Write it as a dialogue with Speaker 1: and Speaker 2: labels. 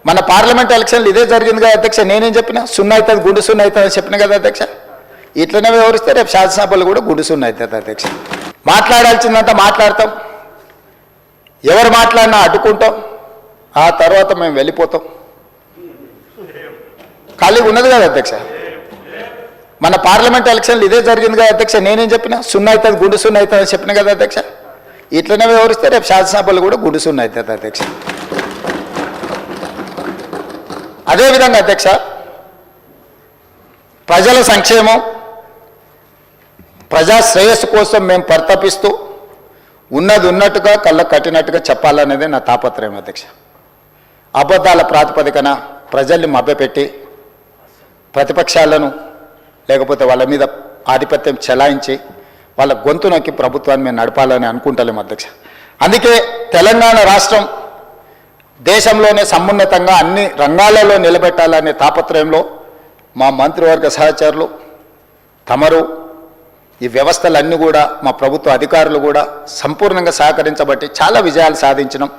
Speaker 1: మన పార్లమెంట్ ఎలక్షన్లు ఇదే జరిగింది కదా అధ్యక్ష. నేనేం చెప్పినా సున్నా అవుతుంది, గుండు సున్నా అవుతుంది అని చెప్పిన కదా అధ్యక్ష. ఇట్లనే వివరిస్తే రేపు శాసనసభలు కూడా గుండు సున్నా అవుతుంది అధ్యక్ష. మాట్లాడాల్సిందంతా మాట్లాడతాం, ఎవరు మాట్లాడినా అడ్డుకుంటాం, ఆ తర్వాత మేము వెళ్ళిపోతాం. ఖాళీగా ఉన్నది కదా అధ్యక్ష. మన పార్లమెంట్ ఎలక్షన్లు ఇదే జరిగింది కదా అధ్యక్ష. నేనేం చెప్పినా సున్నా అవుతుంది, గుండు సున్నా అవుతుంది అని చెప్పిన కదా అధ్యక్ష. ఇట్లనే వివరిస్తే రేపు శాసనసభలు కూడా గుండు సున్నా అవుతుంది అధ్యక్ష. అదేవిధంగా అధ్యక్ష, ప్రజల సంక్షేమం, ప్రజా శ్రేయస్సు కోసం మేము పరితపిస్తూ ఉన్నది ఉన్నట్టుగా కళ్ళకు కట్టినట్టుగా చెప్పాలనేది నా తాపత్రయం అధ్యక్ష. అబద్ధాల ప్రాతిపదికన ప్రజల్ని మభ్యపెట్టి ప్రతిపక్షాలను లేకపోతే వాళ్ళ మీద ఆధిపత్యం చెలాయించి వాళ్ళ గొంతు నొక్కి ప్రభుత్వాన్ని మేము నడపాలని అనుకుంటలేము అధ్యక్ష. అందుకే తెలంగాణ రాష్ట్రం దేశంలోనే సమున్నతంగా అన్ని రంగాలలో నిలబెట్టాలనే తాపత్రయంలో మా మంత్రివర్గ సహచరులు తమరు ఈ వ్యవస్థలన్నీ కూడా మా ప్రభుత్వ అధికారులు కూడా సంపూర్ణంగా సహకరించబట్టి చాలా విజయాలు సాధించినాం.